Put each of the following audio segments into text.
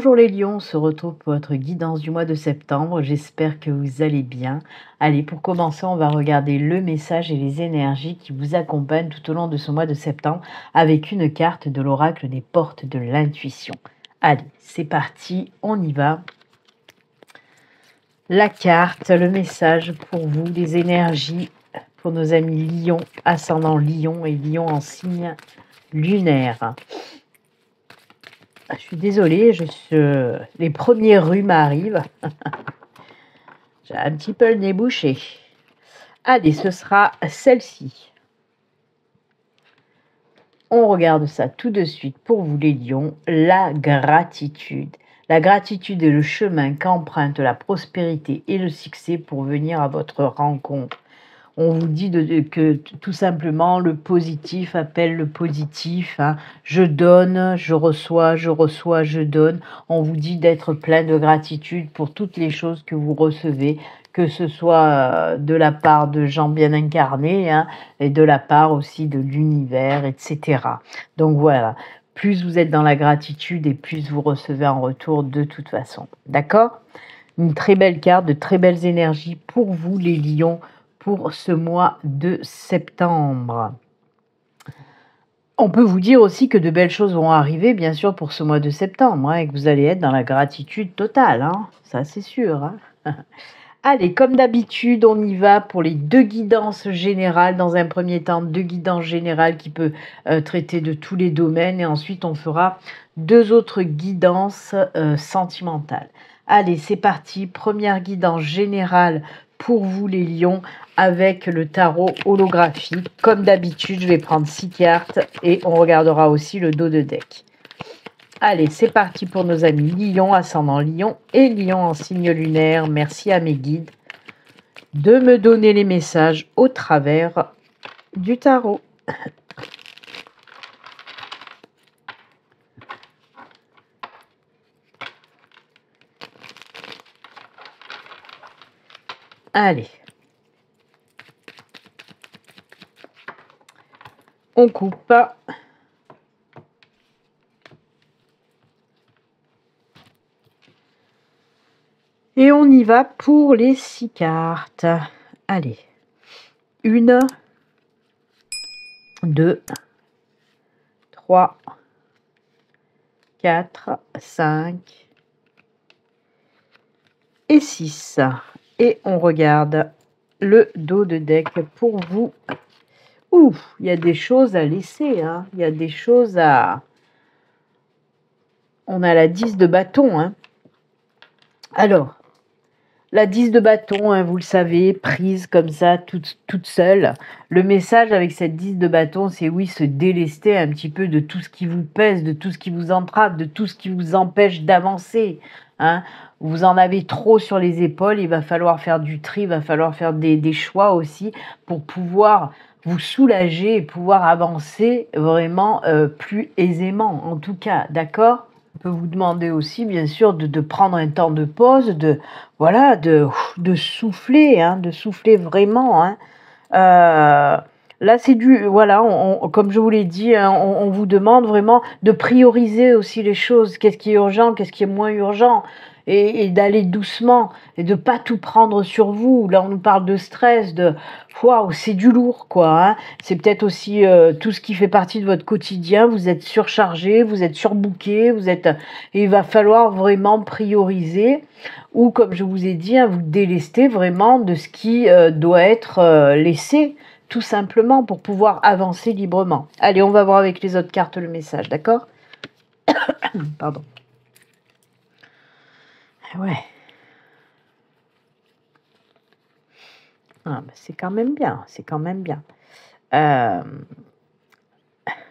Bonjour les lions, on se retrouve pour votre guidance du mois de septembre. J'espère que vous allez bien. Allez, pour commencer, on va regarder le message et les énergies qui vous accompagnent tout au long de ce mois de septembre avec une carte de l'oracle des portes de l'intuition. Allez, c'est parti, on y va. La carte, le message pour vous, les énergies pour nos amis lions, ascendant lion et lion en signe lunaire. Je suis désolée, les premiers rhumes arrivent. J'ai un petit peu le nez bouché. Allez, ce sera celle-ci. On regarde ça tout de suite pour vous les lions. La gratitude. La gratitude est le chemin qu'emprunte la prospérité et le succès pour venir à votre rencontre. On vous dit que tout simplement le positif appelle le positif. Hein. Je donne, je reçois, je donne. On vous dit d'être plein de gratitude pour toutes les choses que vous recevez, que ce soit de la part de gens bien incarnés hein, et de la part aussi de l'univers, etc. Donc voilà, plus vous êtes dans la gratitude et plus vous recevez en retour de toute façon. D'accord ? Une très belle carte, de très belles énergies pour vous les lions, pour ce mois de septembre. On peut vous dire aussi que de belles choses vont arriver, bien sûr, pour ce mois de septembre, hein, et que vous allez être dans la gratitude totale, hein, ça c'est sûr. Hein. Allez, comme d'habitude, on y va pour les deux guidances générales. Dans un premier temps, deux guidances générales qui peuvent traiter de tous les domaines, et ensuite on fera deux autres guidances sentimentales. Allez, c'est parti, première guidance générale pour vous les lions avec le tarot holographique. Comme d'habitude, je vais prendre 6 cartes et on regardera aussi le dos de deck. Allez, c'est parti pour nos amis lions, ascendant lion et lion en signe lunaire. Merci à mes guides de me donner les messages au travers du tarot. Allez. On coupe. Et on y va pour les 6 cartes. Allez. 1, 2, 3, 4, 5 et 6. Et on regarde le dos de deck pour vous. Ouh, il y a des choses à laisser. Hein. Il y a des choses à... On a la 10 de bâton. Hein. Alors, la 10 de bâton, hein, vous le savez, prise comme ça, toute seule. Le message avec cette 10 de bâton, c'est oui, se délester un petit peu de tout ce qui vous pèse, de tout ce qui vous entrave, de tout ce qui vous empêche d'avancer. Hein. Vous en avez trop sur les épaules, il va falloir faire du tri, il va falloir faire des choix aussi pour pouvoir vous soulager et pouvoir avancer vraiment plus aisément, en tout cas, d'accord ? On peut vous demander aussi, bien sûr, de prendre un temps de pause, de souffler, hein, de souffler vraiment. Hein. Là, c'est voilà, comme je vous l'ai dit, hein, on vous demande vraiment de prioriser aussi les choses. Qu'est-ce qui est urgent, qu'est-ce qui est moins urgent, et d'aller doucement et de pas tout prendre sur vous. Là, on nous parle de stress, waouh, c'est du lourd, quoi. Hein. C'est peut-être aussi tout ce qui fait partie de votre quotidien. Vous êtes surchargé, vous êtes surbooké, il va falloir vraiment prioriser ou, comme je vous ai dit, hein, vous délester vraiment de ce qui doit être laissé, tout simplement, pour pouvoir avancer librement. Allez, on va voir avec les autres cartes le message, d'accord ? Pardon. Ouais. Ah, bah c'est quand même bien, c'est quand même bien.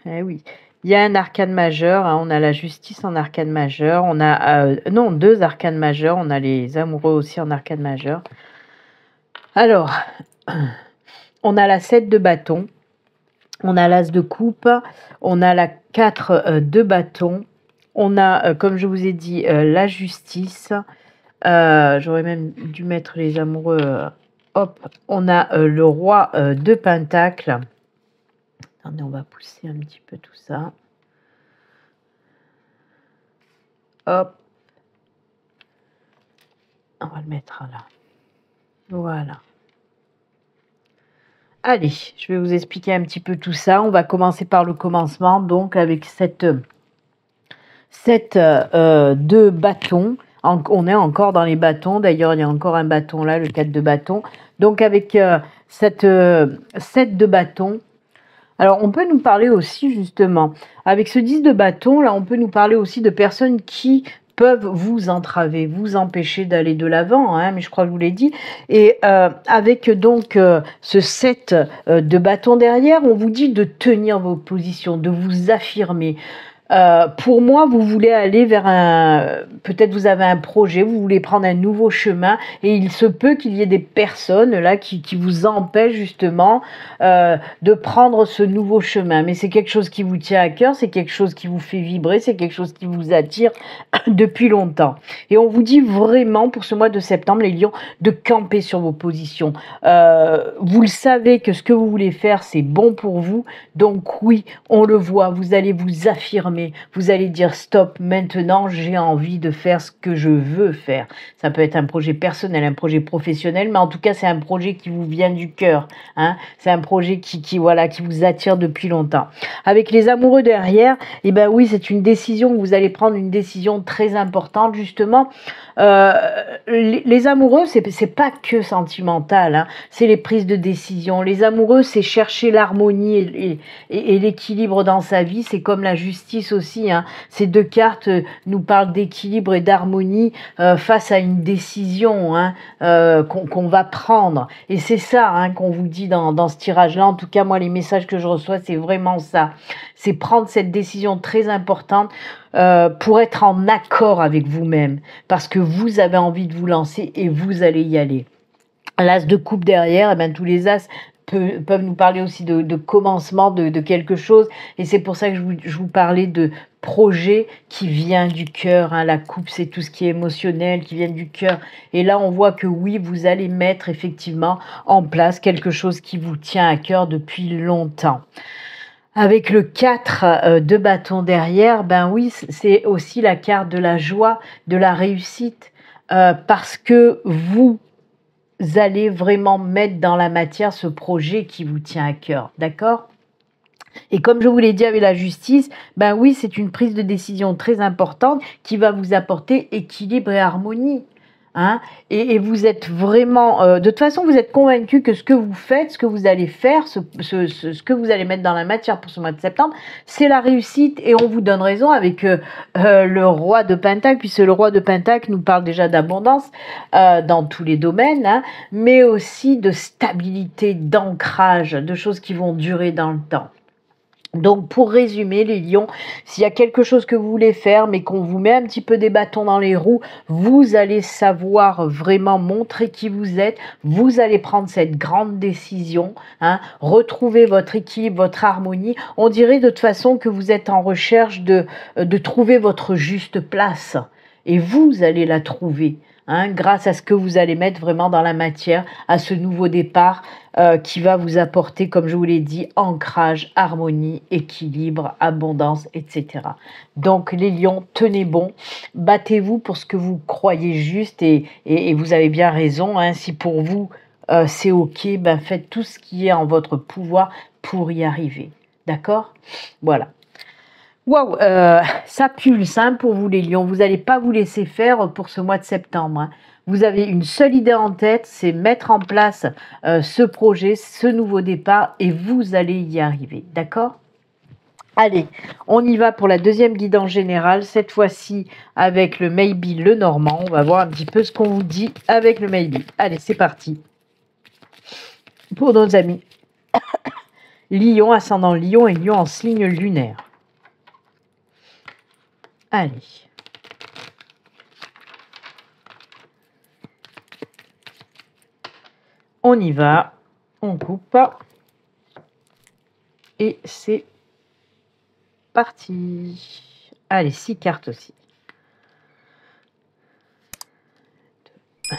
Eh oui, il y a un arcane majeur, hein, on a la justice en arcane majeur, on a non, 2 arcanes majeurs, on a les amoureux aussi en arcane majeur. Alors, on a la 7 de bâton, on a l'as de coupe, on a la 4 de bâton, on a, comme je vous ai dit, la justice. J'aurais même dû mettre les amoureux. Hop, on a le roi de pentacle. Attendez, on va pousser un petit peu tout ça. Hop, On va le mettre là. Voilà. Allez, je vais vous expliquer un petit peu tout ça. On va commencer par le commencement, donc avec cette 2 bâtons. On est encore dans les bâtons. D'ailleurs, il y a encore un bâton là, le 4 de bâton. Donc avec cette 7 de bâton. Alors, on peut nous parler aussi, justement, avec ce 10 de bâton, là, on peut nous parler aussi de personnes qui peuvent vous entraver, vous empêcher d'aller de l'avant, hein, mais je crois que je vous l'ai dit. Et avec donc ce 7 de bâton derrière, on vous dit de tenir vos positions, de vous affirmer. Pour moi, vous voulez aller vers peut-être vous avez un projet, vous voulez prendre un nouveau chemin et il se peut qu'il y ait des personnes là qui vous empêchent justement de prendre ce nouveau chemin. Mais c'est quelque chose qui vous tient à cœur, c'est quelque chose qui vous fait vibrer, c'est quelque chose qui vous attire depuis longtemps. Et on vous dit vraiment pour ce mois de septembre, les lions, de camper sur vos positions. Vous le savez que ce que vous voulez faire, c'est bon pour vous. Donc oui, on le voit, vous allez vous affirmer. Vous allez dire stop, maintenant j'ai envie de faire ce que je veux faire. Ça peut être un projet personnel, un projet professionnel, mais en tout cas c'est un projet qui vous vient du cœur. Hein. C'est un projet qui vous attire depuis longtemps. Avec les amoureux derrière, eh ben oui, c'est une décision, vous allez prendre une décision très importante justement. Les amoureux, c'est pas que sentimental, hein. C'est les prises de décision. Les amoureux, c'est chercher l'harmonie et l'équilibre dans sa vie. C'est comme la justice aussi, hein. Ces 2 cartes nous parlent d'équilibre et d'harmonie face à une décision, hein, qu'on va prendre. Et c'est ça, hein, qu'on vous dit dans ce tirage-là. En tout cas, moi, les messages que je reçois, c'est vraiment ça. C'est prendre cette décision très importante pour être en accord avec vous-même, parce que vous avez envie de vous lancer et vous allez y aller. L'as de coupe derrière, eh bien, tous les as peuvent nous parler aussi de commencement de quelque chose, et c'est pour ça que je vous parlais de projet qui vient du cœur, hein. La coupe, c'est tout ce qui est émotionnel, qui vient du cœur, et là on voit que oui, vous allez mettre effectivement en place quelque chose qui vous tient à cœur depuis longtemps. Avec le 4 de bâton derrière, ben oui, c'est aussi la carte de la joie, de la réussite, parce que vous allez vraiment mettre dans la matière ce projet qui vous tient à cœur, d'accord? Et comme je vous l'ai dit avec la justice, ben oui, c'est une prise de décision très importante qui va vous apporter équilibre et harmonie. Hein, et vous êtes vraiment, de toute façon, vous êtes convaincu que ce que vous faites, ce que vous allez faire, ce que vous allez mettre dans la matière pour ce mois de septembre, c'est la réussite. Et on vous donne raison avec le roi de Pentacle, puisque le roi de Pentacle nous parle déjà d'abondance dans tous les domaines, hein, mais aussi de stabilité, d'ancrage, de choses qui vont durer dans le temps. Donc pour résumer les lions, s'il y a quelque chose que vous voulez faire mais qu'on vous met un petit peu des bâtons dans les roues, vous allez savoir vraiment montrer qui vous êtes, vous allez prendre cette grande décision, hein, retrouver votre équilibre, votre harmonie. On dirait de toute façon que vous êtes en recherche de trouver votre juste place et vous allez la trouver. Hein, grâce à ce que vous allez mettre vraiment dans la matière, à ce nouveau départ qui va vous apporter, comme je vous l'ai dit, ancrage, harmonie, équilibre, abondance, etc. Donc les lions, tenez bon, battez-vous pour ce que vous croyez juste et vous avez bien raison, hein, si pour vous c'est ok, ben faites tout ce qui est en votre pouvoir pour y arriver. D'accord? Voilà. Waouh, ça pulse, hein, pour vous les lions. Vous n'allez pas vous laisser faire pour ce mois de septembre, hein. Vous avez une seule idée en tête, c'est mettre en place ce projet, ce nouveau départ, et vous allez y arriver. D'accord? Allez, on y va pour la deuxième guidance générale, cette fois-ci avec le Maybe le Normand. On va voir un petit peu ce qu'on vous dit avec le Maybe. Allez, c'est parti. Pour nos amis Lion, ascendant Lion et Lion en signe lunaire. Allez. On y va, on coupe. Et c'est parti. Allez, 6 cartes aussi. 2,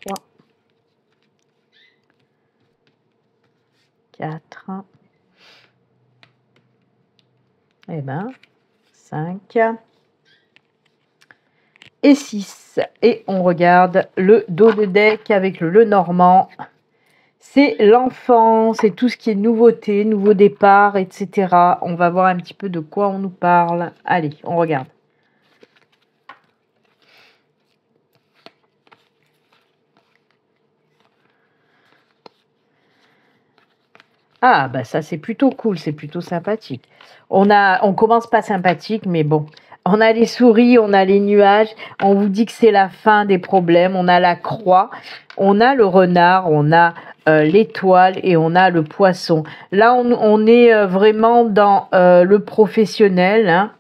3, 4. Et ben, 5. Et 6. 6. Et on regarde le dos de deck avec le Normand. C'est l'enfant, c'est tout ce qui est nouveauté, nouveau départ, etc. On va voir un petit peu de quoi on nous parle. Allez, on regarde. Ah, bah ça c'est plutôt cool, c'est plutôt sympathique. On commence pas sympathique, mais bon. On a les souris, on a les nuages, on vous dit que c'est la fin des problèmes, on a la croix, on a le renard, on a l'étoile et on a le poisson. Là, on est vraiment dans le professionnel, hein.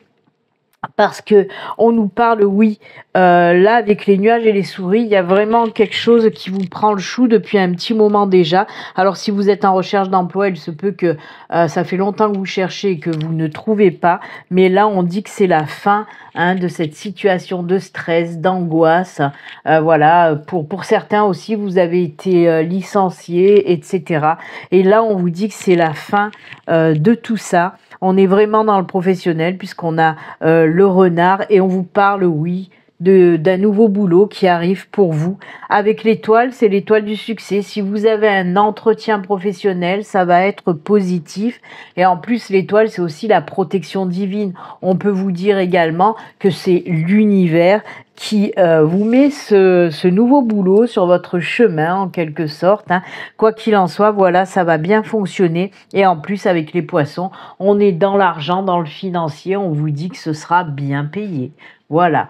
Parce que on nous parle, oui, là avec les nuages et les souris, il y a vraiment quelque chose qui vous prend le chou depuis un petit moment déjà. Alors si vous êtes en recherche d'emploi, il se peut que ça fait longtemps que vous cherchez et que vous ne trouvez pas. Mais là, on dit que c'est la fin, hein, de cette situation de stress, d'angoisse. Voilà, pour certains aussi, vous avez été licencié, etc. Et là, on vous dit que c'est la fin de tout ça. On est vraiment dans le professionnel puisqu'on a le renard et on vous parle, oui, d'un nouveau boulot qui arrive pour vous. Avec l'étoile, c'est l'étoile du succès. Si vous avez un entretien professionnel, ça va être positif. Et en plus, l'étoile, c'est aussi la protection divine. On peut vous dire également que c'est l'univers qui vous met ce nouveau boulot sur votre chemin en quelque sorte, hein. Quoi qu'il en soit, voilà, ça va bien fonctionner. Et en plus, avec les poissons, on est dans l'argent, dans le financier, on vous dit que ce sera bien payé. Voilà,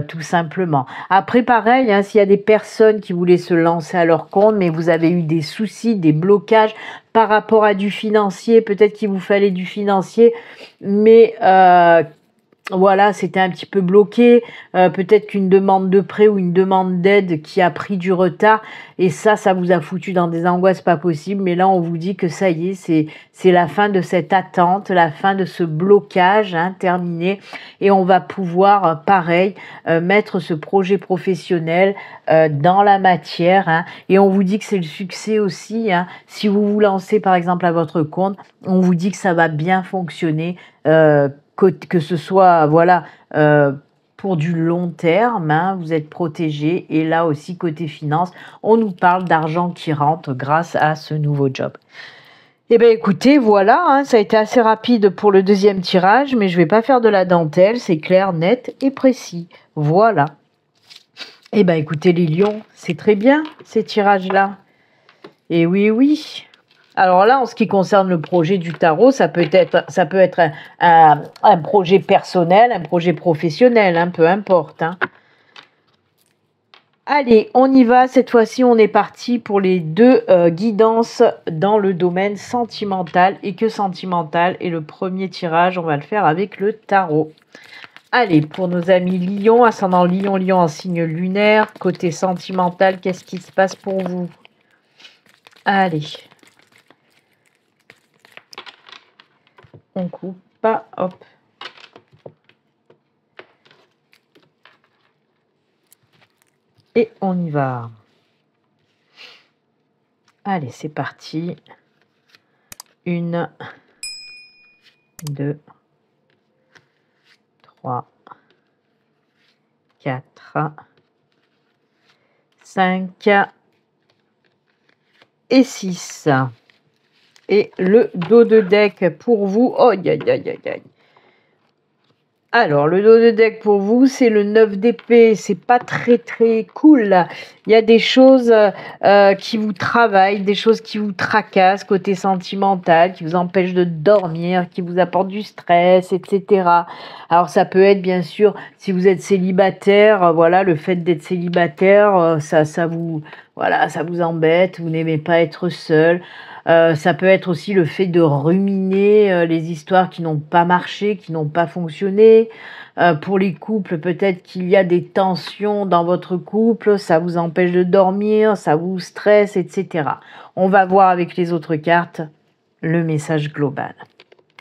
tout simplement. Après, pareil, hein, s'il y a des personnes qui voulaient se lancer à leur compte, mais vous avez eu des soucis, des blocages par rapport à du financier, peut-être qu'il vous fallait du financier, mais voilà, c'était un petit peu bloqué, peut-être qu'une demande de prêt ou une demande d'aide qui a pris du retard, et ça vous a foutu dans des angoisses pas possibles, mais là on vous dit que ça y est, c'est la fin de cette attente, la fin de ce blocage, hein, terminé, et on va pouvoir, pareil, mettre ce projet professionnel dans la matière, hein, et on vous dit que c'est le succès aussi, hein. Si vous vous lancez par exemple à votre compte, on vous dit que ça va bien fonctionner, que ce soit, voilà, pour du long terme, hein, vous êtes protégé. Et là aussi, côté finance, on nous parle d'argent qui rentre grâce à ce nouveau job. Eh bien, écoutez, voilà, hein, ça a été assez rapide pour le deuxième tirage, mais je ne vais pas faire de la dentelle, c'est clair, net et précis. Voilà. Eh bien, écoutez, les lions, c'est très bien, ces tirages-là. Et oui, oui. Alors là, en ce qui concerne le projet du tarot, ça peut être un projet personnel, un projet professionnel, hein, peu importe, hein. Allez, on y va. Cette fois-ci, on est parti pour les deux guidances dans le domaine sentimental et que sentimental. Et le premier tirage, on va le faire avec le tarot. Allez, pour nos amis Lion, ascendant Lion, Lion en signe lunaire, côté sentimental, qu'est-ce qui se passe pour vous? Allez. On coupe pas, hop. Et on y va. Allez, c'est parti. 1, 2, 3, 4, 5 et 6. Et le dos de deck pour vous. Oh, aïe, aïe, aïe, aïe. Alors, le dos de deck pour vous, c'est le 9 d'épée. C'est pas très, très cool. Il y a des choses qui vous travaillent, des choses qui vous tracassent, côté sentimental, qui vous empêchent de dormir, qui vous apportent du stress, etc. Alors, ça peut être, bien sûr, si vous êtes célibataire, voilà, le fait d'être célibataire, ça vous embête, vous n'aimez pas être seul. Ça peut être aussi le fait de ruminer les histoires qui n'ont pas marché, qui n'ont pas fonctionné. Pour les couples, peut-être qu'il y a des tensions dans votre couple, ça vous empêche de dormir, ça vous stresse, etc. On va voir avec les autres cartes le message global.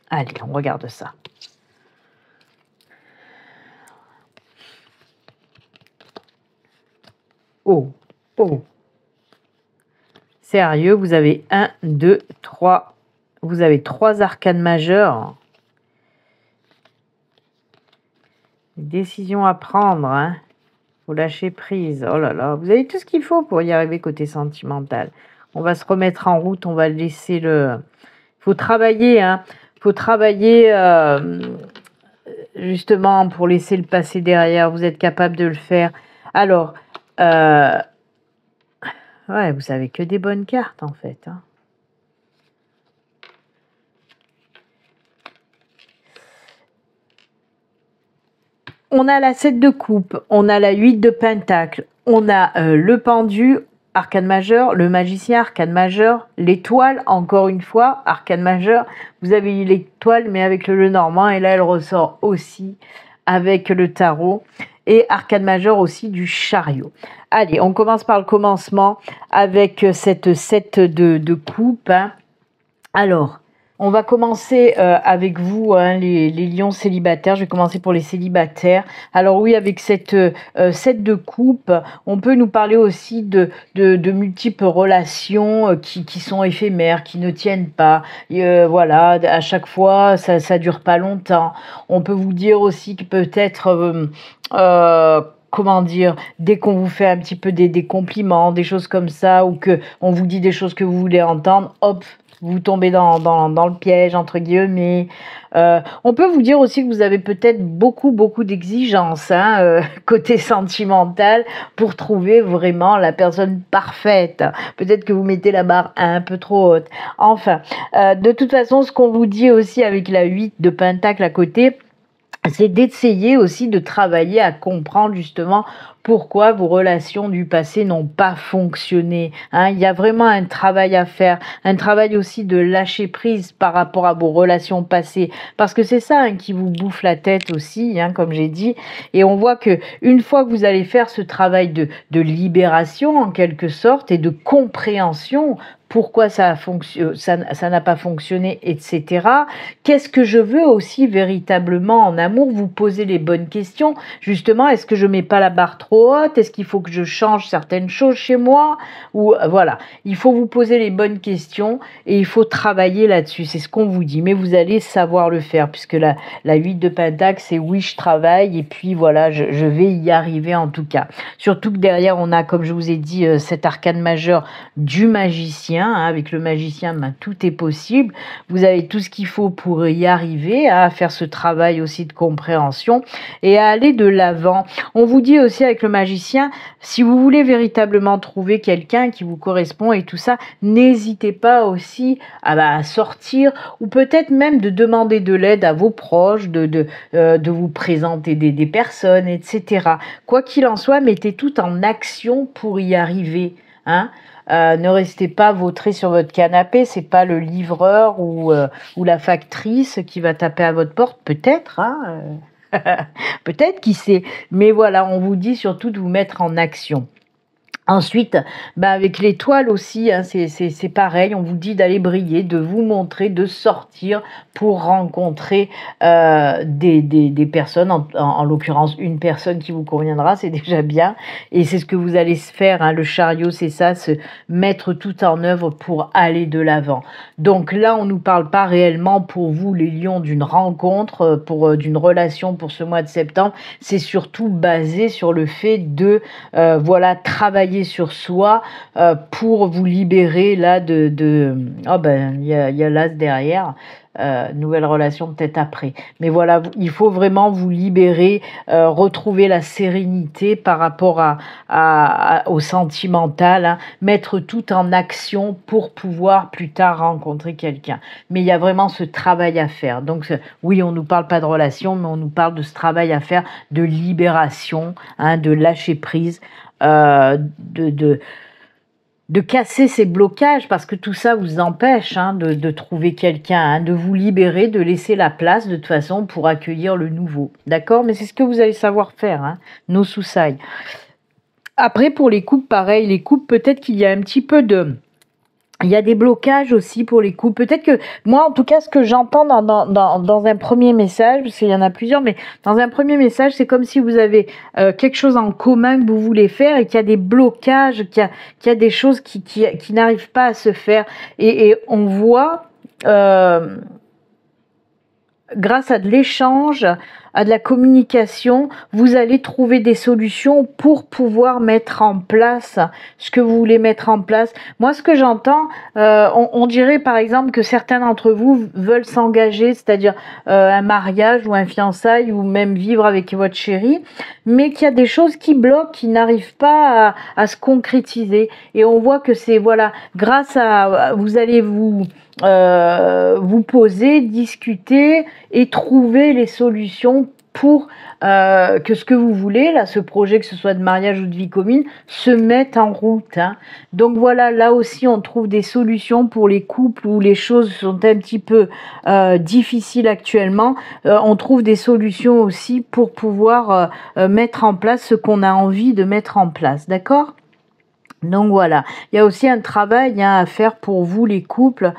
Allez, on regarde ça. Oh, oh. Sérieux, vous avez 1, 2, 3. Vous avez 3 arcanes majeures. Décision à prendre, hein. Faut lâcher prise. Oh là là, vous avez tout ce qu'il faut pour y arriver côté sentimental. On va se remettre en route, on va laisser le... Faut travailler, hein. Faut travailler justement pour laisser le passé derrière. Vous êtes capable de le faire. Alors, ouais, vous avez que des bonnes cartes en fait, hein. On a la 7 de coupe, on a la 8 de pentacle, on a le pendu, arcane majeur, le magicien, arcane majeur, l'étoile, encore une fois, arcane majeur. Vous avez eu l'étoile, mais avec le Lenormand, et là, elle ressort aussi avec le tarot. Et arcane majeur aussi du chariot. Allez, on commence par le commencement avec cette 7 de coupe, hein. Alors, on va commencer avec vous, hein, les lions célibataires. Je vais commencer pour les célibataires. Alors oui, avec cette 7 de coupe, on peut nous parler aussi de multiples relations qui sont éphémères, qui ne tiennent pas. Voilà, à chaque fois, ça dure pas longtemps. On peut vous dire aussi que peut-être... comment dire, dès qu'on vous fait un petit peu des compliments, des choses comme ça, ou que on vous dit des choses que vous voulez entendre, hop, vous tombez dans le piège, entre guillemets. On peut vous dire aussi que vous avez peut-être beaucoup d'exigences, hein, côté sentimental, pour trouver vraiment la personne parfaite. Peut-être que vous mettez la barre un peu trop haute. Enfin, de toute façon, ce qu'on vous dit aussi avec la 8 de pentacle à côté, c'est d'essayer aussi de travailler à comprendre justement pourquoi vos relations du passé n'ont pas fonctionné, hein. Il y a vraiment un travail à faire, un travail aussi de lâcher prise par rapport à vos relations passées, parce que c'est ça, hein, qui vous bouffe la tête aussi, hein, comme j'ai dit. Et on voit que une fois que vous allez faire ce travail de libération en quelque sorte et de compréhension, pourquoi ça n'a pas fonctionné, etc. Qu'est-ce que je veux aussi véritablement en amour? Vous posez les bonnes questions. Justement, est-ce que je mets pas la barre trop haute? Est-ce qu'il faut que je change certaines choses chez moi? Ou voilà, il faut vous poser les bonnes questions et il faut travailler là-dessus. C'est ce qu'on vous dit, mais vous allez savoir le faire, puisque la 8 de pentacle, c'est oui, je travaille et puis voilà, je vais y arriver en tout cas. Surtout que derrière, on a, comme je vous ai dit, cet arcane majeur du magicien. Avec le magicien, tout est possible. Vous avez tout ce qu'il faut pour y arriver, à faire ce travail aussi de compréhension et à aller de l'avant. On vous dit aussi avec le magicien, si vous voulez véritablement trouver quelqu'un qui vous correspond et tout ça, n'hésitez pas aussi à sortir, ou peut-être même de demander de l'aide à vos proches, de vous présenter des personnes, etc. Quoi qu'il en soit, mettez tout en action pour y arriver, hein. Ne restez pas vautré sur votre canapé, c'est pas le livreur ou la factrice qui va taper à votre porte, peut-être, hein, peut-être, qui sait. Mais voilà, on vous dit surtout de vous mettre en action. Ensuite, avec l'étoile aussi, hein, c'est pareil, on vous dit d'aller briller, de vous montrer, de sortir pour rencontrer des personnes, en l'occurrence une personne qui vous conviendra, c'est déjà bien, et c'est ce que vous allez se faire, hein, le chariot, c'est ça, se mettre tout en œuvre pour aller de l'avant. Donc là, on ne nous parle pas réellement pour vous, les lions, d'une rencontre, d'une relation pour ce mois de septembre, c'est surtout basé sur le fait de, voilà, travailler sur soi pour vous libérer là oh ben il y a l'as derrière, nouvelle relation peut-être après, mais voilà, il faut vraiment vous libérer, retrouver la sérénité par rapport au sentimental, hein, mettre tout en action pour pouvoir plus tard rencontrer quelqu'un. Mais il y a vraiment ce travail à faire. Donc oui, on nous parle pas de relation, mais on nous parle de ce travail à faire, de libération, hein, de lâcher prise, de casser ces blocages, parce que tout ça vous empêche, hein, de trouver quelqu'un, hein, de vous libérer, de laisser la place de toute façon pour accueillir le nouveau. D'accord? Mais c'est ce que vous allez savoir faire, hein, nos soussailles. Après, pour les couples, pareil, les couples, peut-être qu'il y a un petit peu il y a des blocages aussi pour les couples. Peut-être que, moi, en tout cas, ce que j'entends dans un premier message, parce qu'il y en a plusieurs, mais dans un premier message, c'est comme si vous avez quelque chose en commun que vous voulez faire et qu'il y a des blocages, qu'il y a des choses qui n'arrivent pas à se faire. Et on voit, grâce à de l'échange, à de la communication, vous allez trouver des solutions pour pouvoir mettre en place ce que vous voulez mettre en place. Moi, ce que j'entends, on dirait par exemple que certains d'entre vous veulent s'engager, c'est-à-dire un mariage ou un fiançailles ou même vivre avec votre chéri, mais qu'il y a des choses qui bloquent, qui n'arrivent pas à se concrétiser. Et on voit que c'est, voilà, grâce à, vous allez vous poser, discuter et trouver les solutions pour que ce que vous voulez, là, ce projet, que ce soit de mariage ou de vie commune, se mette en route. Hein. Donc voilà, là aussi, on trouve des solutions pour les couples où les choses sont un petit peu difficiles actuellement. On trouve des solutions aussi pour pouvoir mettre en place ce qu'on a envie de mettre en place. D'accord ? Donc voilà, il y a aussi un travail à faire pour vous les couples,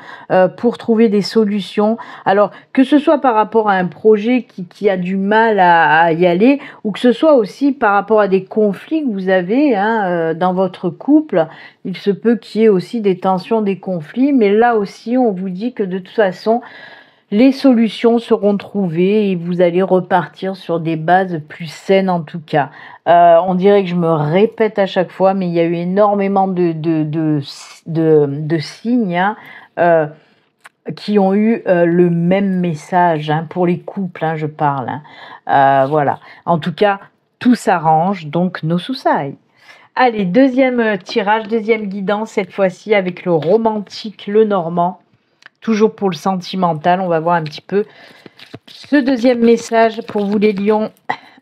pour trouver des solutions. Alors que ce soit par rapport à un projet qui a du mal à y aller, ou que ce soit aussi par rapport à des conflits que vous avez dans votre couple, il se peut qu'il y ait aussi des tensions, des conflits, mais là aussi on vous dit que de toute façon, les solutions seront trouvées et vous allez repartir sur des bases plus saines en tout cas. On dirait que je me répète à chaque fois, mais il y a eu énormément de signes qui ont eu le même message pour les couples, je parle. Voilà. En tout cas, tout s'arrange, donc no suicide. Allez, deuxième tirage, deuxième guidance, cette fois-ci avec le romantique, le normand. Toujours pour le sentimental, on va voir un petit peu ce deuxième message pour vous les lions.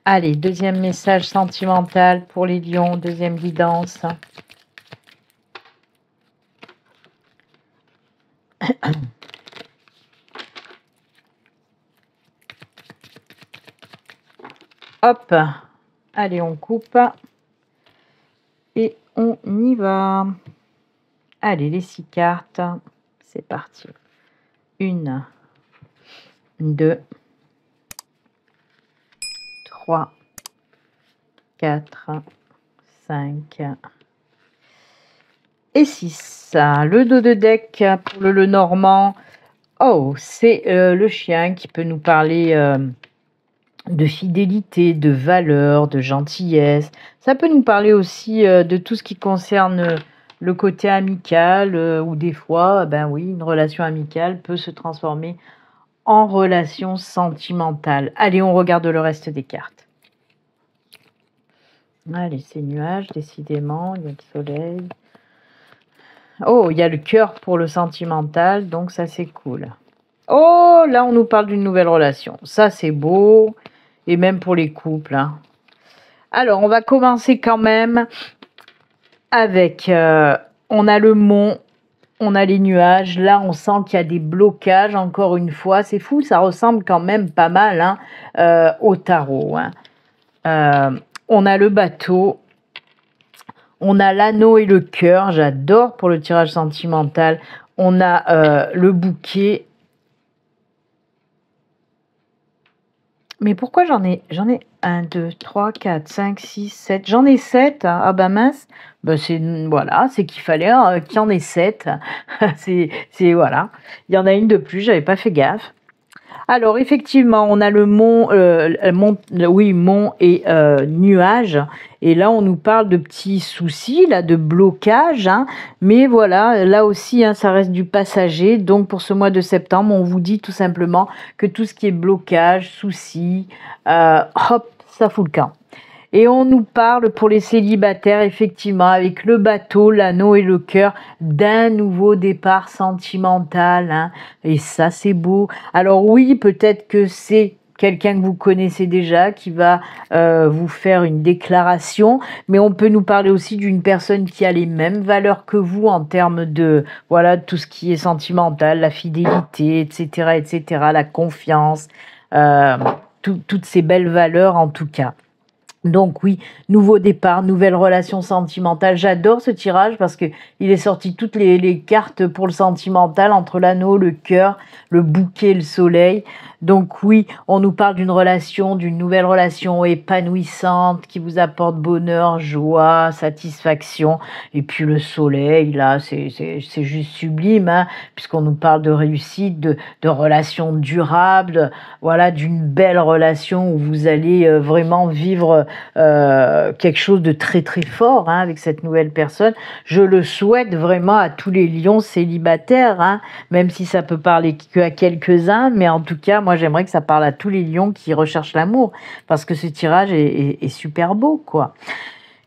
Allez, deuxième message sentimental pour les lions, deuxième guidance. Hop, allez, on coupe et on y va. Allez, les 6 cartes, c'est parti. 1, 2, 3, 4, 5 et 6. Le dos de deck pour le normand. Oh, c'est le chien qui peut nous parler de fidélité, de valeur, de gentillesse. Ça peut nous parler aussi de tout ce qui concerne le côté amical, ou des fois, ben oui, une relation amicale peut se transformer en relation sentimentale. Allez, on regarde le reste des cartes. Allez, c'est nuages, décidément, il y a le soleil. Oh, il y a le cœur pour le sentimental, donc ça c'est cool. Oh, là on nous parle d'une nouvelle relation. Ça c'est beau, et même pour les couples. Alors, on va commencer quand même avec, on a le mont, on a les nuages. Là, on sent qu'il y a des blocages, encore une fois. C'est fou, ça ressemble quand même pas mal au tarot. On a le bateau. On a l'anneau et le cœur. J'adore pour le tirage sentimental. On a le bouquet. Mais pourquoi j'en ai 1, 2, 3, 4, 5, 6, 7. J'en ai 7. Ah bah mince. Ben voilà, c'est qu'il fallait qu'il y en ait 7. c'est voilà. Il y en a une de plus, j'avais pas fait gaffe. Alors effectivement, on a le mont, mont et nuages. Et là, on nous parle de petits soucis, là, de blocage. Mais voilà, là aussi, ça reste du passager. Donc pour ce mois de septembre, on vous dit tout simplement que tout ce qui est blocage, soucis, hop, ça fout le camp. Et on nous parle pour les célibataires, effectivement, avec le bateau, l'anneau et le cœur, d'un nouveau départ sentimental. Et ça, c'est beau. Alors oui, peut-être que c'est quelqu'un que vous connaissez déjà qui va vous faire une déclaration, mais on peut nous parler aussi d'une personne qui a les mêmes valeurs que vous en termes de, voilà, tout ce qui est sentimental, la fidélité, etc., la confiance, toutes ces belles valeurs en tout cas. Donc oui, nouveau départ, nouvelle relation sentimentale. J'adore ce tirage parce que il est sorti toutes les cartes pour le sentimental, entre l'anneau, le cœur, le bouquet, le soleil. Donc oui, on nous parle d'une relation, d'une nouvelle relation épanouissante qui vous apporte bonheur, joie, satisfaction. Et puis le soleil, là, c'est juste sublime, hein, puisqu'on nous parle de réussite, de relations durables, voilà, d'une belle relation où vous allez vraiment vivre quelque chose de très très fort, hein, avec cette nouvelle personne. Je le souhaite vraiment à tous les lions célibataires, hein, même si ça peut parler qu'à quelques-uns, mais en tout cas, moi j'aimerais que ça parle à tous les lions qui recherchent l'amour, parce que ce tirage est super beau, quoi.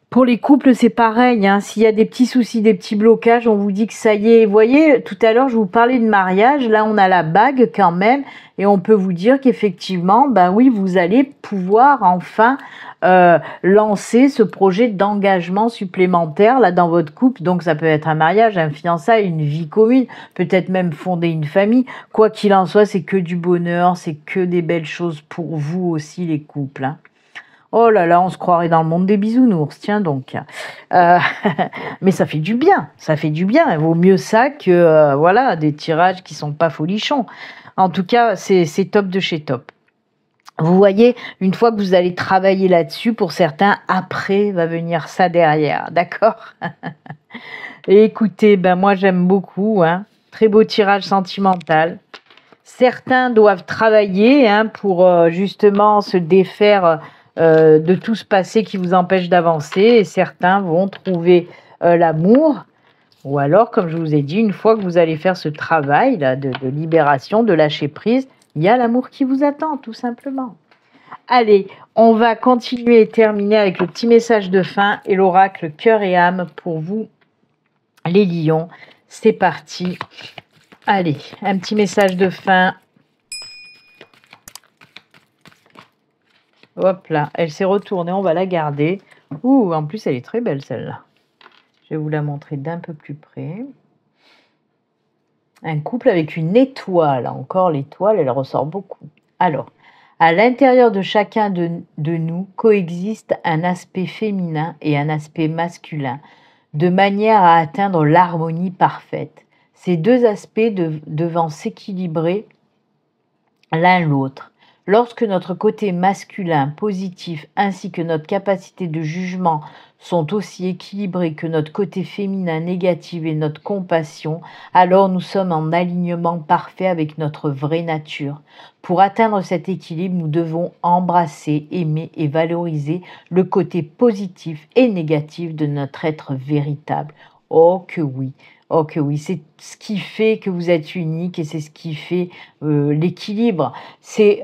Pour les couples, c'est pareil, hein. S'il y a des petits soucis, des petits blocages, on vous dit que ça y est. Vous voyez, tout à l'heure, je vous parlais de mariage. Là, on a la bague quand même. Et on peut vous dire qu'effectivement, ben oui, vous allez pouvoir enfin lancer ce projet d'engagement supplémentaire là dans votre couple. Donc, ça peut être un mariage, un fiançailles, une vie commune, peut-être même fonder une famille. Quoi qu'il en soit, c'est que du bonheur, c'est que des belles choses pour vous aussi, les couples, hein. Oh là là, on se croirait dans le monde des bisounours, tiens donc. Euh, mais ça fait du bien, ça fait du bien. Il vaut mieux ça que voilà, des tirages qui sont pas folichons. En tout cas, c'est top de chez top. Vous voyez, une fois que vous allez travailler là-dessus, pour certains, après va venir ça derrière, d'accord? Et écoutez, ben moi j'aime beaucoup, hein. Très beau tirage sentimental. Certains doivent travailler, hein, pour justement se défaire de tout ce passé qui vous empêche d'avancer, et certains vont trouver l'amour, ou alors, comme je vous ai dit, une fois que vous allez faire ce travail là de libération, de lâcher prise, il y a l'amour qui vous attend, tout simplement. Allez, on va continuer et terminer avec le petit message de fin et l'oracle cœur et âme pour vous, les lions. C'est parti. Allez, un petit message de fin. Hop là, elle s'est retournée, on va la garder. Ouh, en plus, elle est très belle celle-là. Je vais vous la montrer d'un peu plus près. Un couple avec une étoile. Encore l'étoile, elle ressort beaucoup. Alors, à l'intérieur de chacun de nous coexiste un aspect féminin et un aspect masculin, de manière à atteindre l'harmonie parfaite. Ces deux aspects devant s'équilibrer l'un l'autre. Lorsque notre côté masculin positif ainsi que notre capacité de jugement sont aussi équilibrés que notre côté féminin négatif et notre compassion, alors nous sommes en alignement parfait avec notre vraie nature. Pour atteindre cet équilibre, nous devons embrasser, aimer et valoriser le côté positif et négatif de notre être véritable. Oh que oui! Oh que oui, c'est ce qui fait que vous êtes unique et c'est ce qui fait l'équilibre. C'est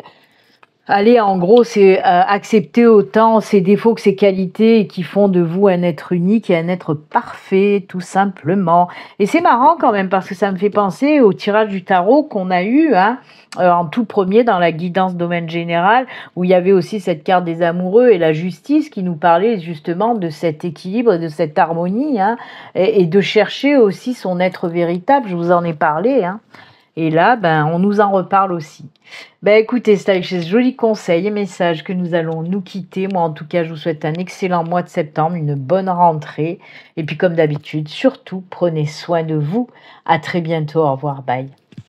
allez, en gros, c'est accepter autant ses défauts que ses qualités qui font de vous un être unique et un être parfait, tout simplement. Et c'est marrant quand même parce que ça me fait penser au tirage du tarot qu'on a eu, hein, en tout premier dans la guidance domaine général, où il y avait aussi cette carte des amoureux et la justice qui nous parlait justement de cet équilibre, de cette harmonie, hein, et de chercher aussi son être véritable. Je vous en ai parlé, hein. Et là, ben, on nous en reparle aussi. Ben, écoutez, c'est avec ces jolis conseils et messages que nous allons nous quitter. Moi, en tout cas, je vous souhaite un excellent mois de septembre, une bonne rentrée. Et puis, comme d'habitude, surtout, prenez soin de vous. À très bientôt. Au revoir. Bye.